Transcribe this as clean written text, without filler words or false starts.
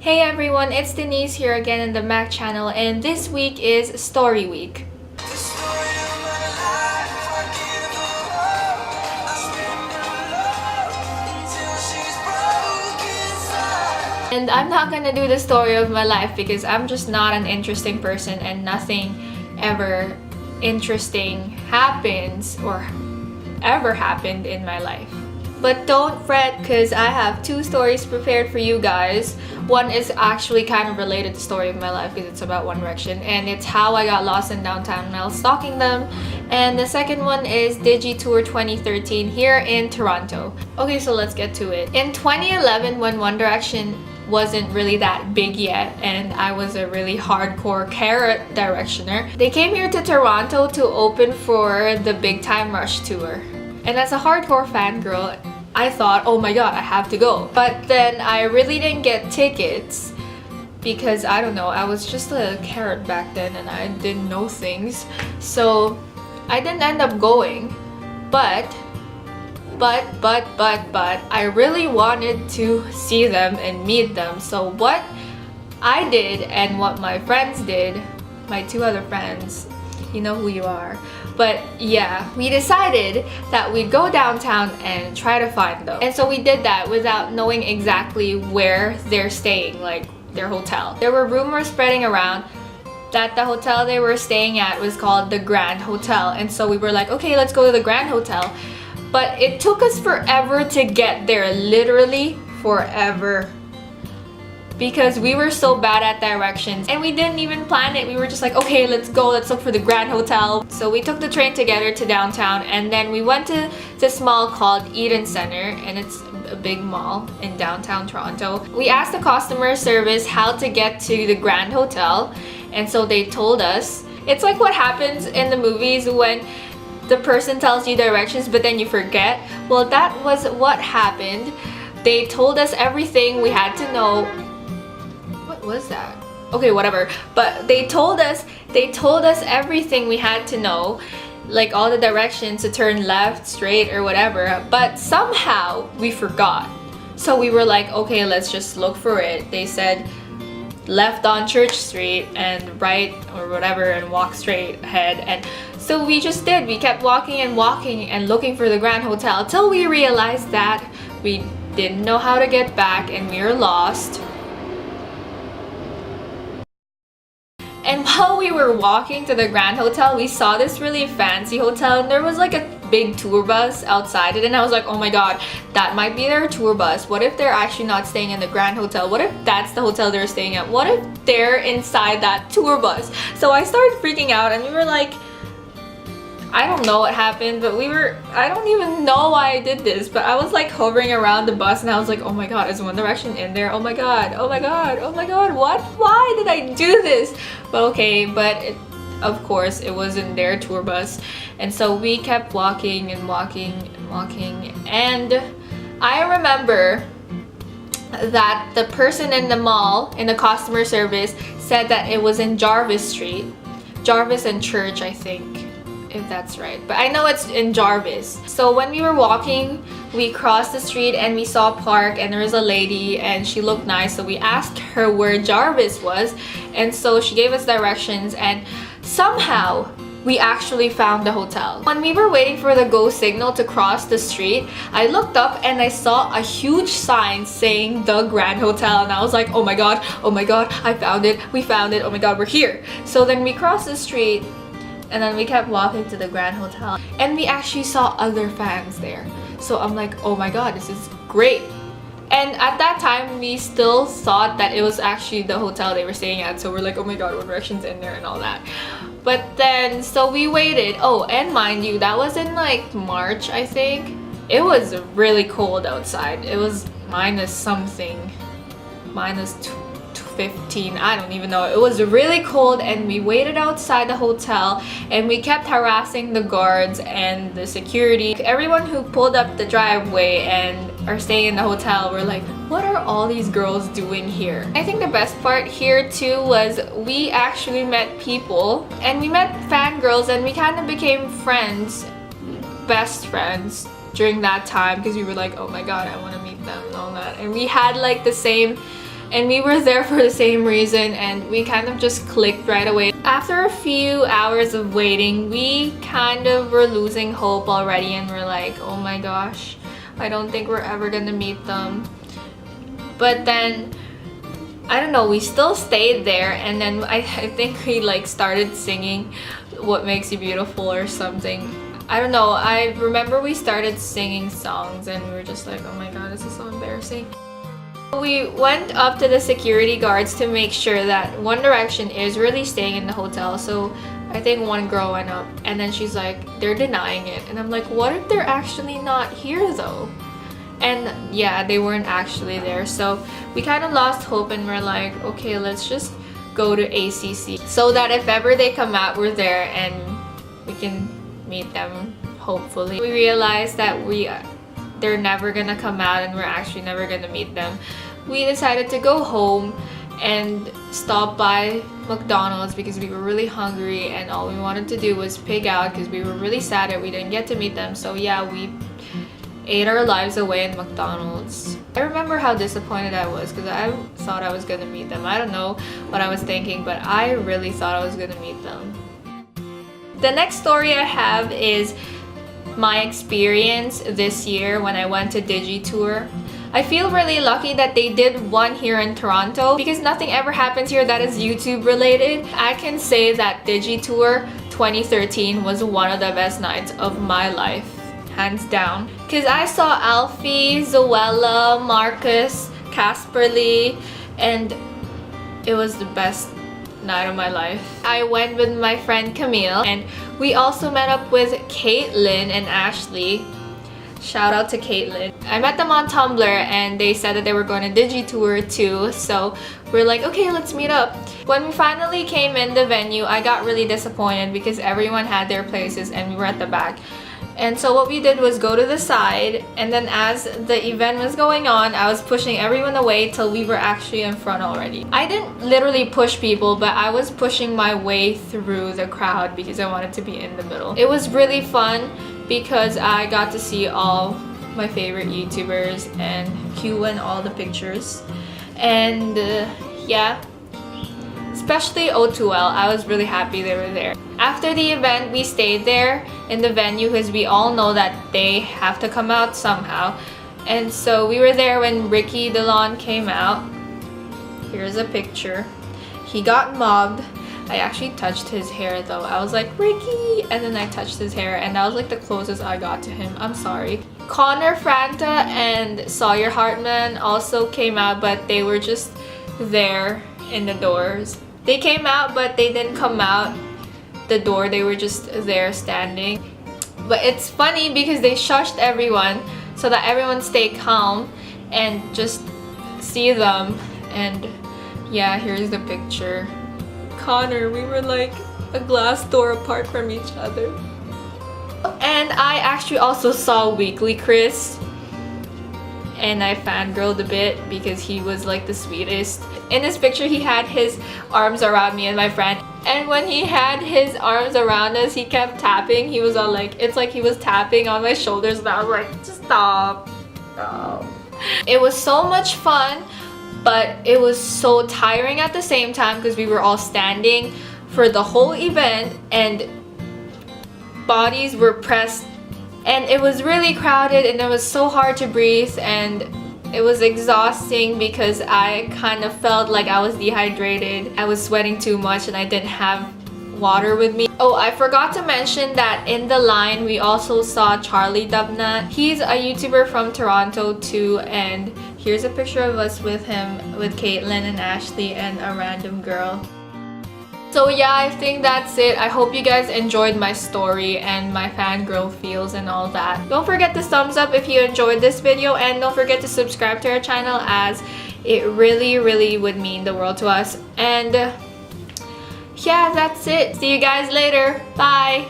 Hey everyone, it's Denise here again in the Mac channel, and this week is Story Week. And I'm not gonna do the story of my life because I'm just not an interesting person and nothing ever interesting happens or ever happened in my life. But don't fret because I have two stories prepared for you guys. One is actually kind of related to the story of my life because it's about One Direction and it's how I got lost in downtown while stalking them. And the second one is DigiTour 2013 here in Toronto. Okay, so let's get to it. In 2011, when One Direction wasn't really that big yet and I was a really hardcore carrot directioner, they came here to Toronto to open for the Big Time Rush tour. And as a hardcore fangirl, I thought, oh my god, I have to go. But then I really didn't get tickets because, I don't know, I was just a carrot back then and I didn't know things. So I didn't end up going. But I really wanted to see them and meet them. So what I did and what my friends did, my two other friends, you know who you are. But yeah, we decided that we'd go downtown and try to find them. And so we did that without knowing exactly where they're staying, like their hotel. There were rumors spreading around that the hotel they were staying at was called the Grand Hotel. And so we were like, okay, let's go to the Grand Hotel. But it took us forever to get there, literally forever. Because we were so bad at directions and we didn't even plan it. We were just like, okay, let's go, let's look for the Grand Hotel. So we took the train together to downtown and then we went to this mall called Eden Center, and it's a big mall in downtown Toronto. We asked the customer service how to get to the Grand Hotel, and so they told us. It's like what happens in the movies when the person tells you directions but then you forget. Well, that was what happened. They told us everything we had to know. What was that? Okay, whatever. But they told us everything we had to know, like all the directions to turn left, straight, or whatever. But somehow we forgot. So we were like, okay, let's just look for it. They said left on Church Street and right or whatever and walk straight ahead. And so we just did. We kept walking and looking for the Grand Hotel till we realized that we didn't know how to get back and we were lost. And while we were walking to the Grand Hotel, we saw this really fancy hotel and there was like a big tour bus outside it, and I was like, oh my god, that might be their tour bus. What if they're actually not staying in the Grand Hotel? What if that's the hotel they're staying at? What if they're inside that tour bus? So I started freaking out and we were like, I don't know what happened, but I don't even know why I did this, but I was like hovering around the bus and I was like, oh my god, is One Direction in there? Oh my god, oh my god, oh my god, what? Why did I do this? But okay, but of course it wasn't their tour bus. And so we kept walking and walking and walking, and I remember that the person in the mall, in the customer service, said that it was in Jarvis Street. Jarvis and Church, I think, if that's right, but I know it's in Jarvis. So when we were walking, we crossed the street and we saw a park and there was a lady and she looked nice, so we asked her where Jarvis was, and so she gave us directions and somehow we actually found the hotel. When we were waiting for the go signal to cross the street, I looked up and I saw a huge sign saying the Grand Hotel, and I was like, oh my god, I found it, we found it, oh my god, we're here. So then we crossed the street and then we kept walking to the Grand Hotel and we actually saw other fans there. So I'm like, oh my god, this is great. And at that time, we still thought that it was actually the hotel they were staying at. So we're like, oh my god, One Direction's in there and all that. But then, so we waited. Oh, and mind you, that was in like March, I think. It was really cold outside. It was minus something. Minus 15, I don't even know. It was really cold and we waited outside the hotel and we kept harassing the guards and the security. Everyone who pulled up the driveway and are staying in the hotel were like, what are all these girls doing here? I think the best part here too was we actually met people and we met fangirls and we kind of became friends, best friends during that time, because we were like, oh my god, I want to meet them and all that. And we had like the same and we were there for the same reason, and we kind of just clicked right away. After a few hours of waiting, we kind of were losing hope already, and we're like, oh my gosh, I don't think we're ever gonna meet them. But then, I don't know, we still stayed there, and then I think we like started singing What Makes You Beautiful or something. I don't know, I remember we started singing songs and we were just like, oh my god, this is so embarrassing. We went up to the security guards to make sure that One Direction is really staying in the hotel. So I think one girl went up and then she's like, they're denying it. And I'm like, what if they're actually not here though? And yeah, they weren't actually there. So we kind of lost hope and we're like, okay, let's just go to ACC so that if ever they come out, we're there and we can meet them, hopefully. We realized that they're never gonna come out and we're actually never gonna meet them. We decided to go home and stop by McDonald's because we were really hungry and all we wanted to do was pig out because we were really sad that we didn't get to meet them. So yeah, we ate our lives away in McDonald's. I remember how disappointed I was because I thought I was gonna meet them. I don't know what I was thinking, but I really thought I was gonna meet them. The next story I have is my experience this year when I went to DigiTour. I feel really lucky that they did one here in Toronto because nothing ever happens here that is YouTube related. I can say that DigiTour 2013 was one of the best nights of my life, hands down. Because I saw Alfie, Zoella, Marcus, Casperly, and it was the best night of my life. I went with my friend Camille and we also met up with Caitlin and Ashley. Shout out to Caitlin. I met them on Tumblr and they said that they were going to DigiTour too, so we're like, okay, let's meet up. When we finally came in the venue, I got really disappointed because everyone had their places and we were at the back. And so what we did was go to the side, and then as the event was going on, I was pushing everyone away till we were actually in front already. I didn't literally push people, but I was pushing my way through the crowd because I wanted to be in the middle. It was really fun because I got to see all my favorite YouTubers and queue in all the pictures. And yeah, especially O2L, I was really happy they were there. After the event, we stayed there in the venue because we all know that they have to come out somehow. And so we were there when Ricky DeLon came out. Here's a picture. He got mobbed. I actually touched his hair though. I was like, Ricky! And then I touched his hair and that was like the closest I got to him. I'm sorry. Connor Franta and Sawyer Hartman also came out, but they were just there in the doors. They came out, but they didn't come out the door. They were just there standing. But it's funny because they shushed everyone so that everyone stay calm and just see them. And yeah, here's the picture. Connor, we were like a glass door apart from each other. And I actually also saw Weekly Chris, and I fangirled a bit because he was like the sweetest. In this picture, he had his arms around me and my friend. And when he had his arms around us, he kept tapping. He was all like, it's like he was tapping on my shoulders and I was like, just stop. Oh. It was so much fun, but it was so tiring at the same time because we were all standing for the whole event and bodies were pressed. And it was really crowded and it was so hard to breathe and it was exhausting because I kind of felt like I was dehydrated. I was sweating too much and I didn't have water with me. Oh, I forgot to mention that in the line we also saw Charlie Dubnat. He's a YouTuber from Toronto too, and here's a picture of us with him, with Caitlin and Ashley and a random girl. So yeah, I think that's it. I hope you guys enjoyed my story and my fangirl feels and all that. Don't forget to thumbs up if you enjoyed this video, and don't forget to subscribe to our channel as it really would mean the world to us. And yeah, that's it. See you guys later. Bye!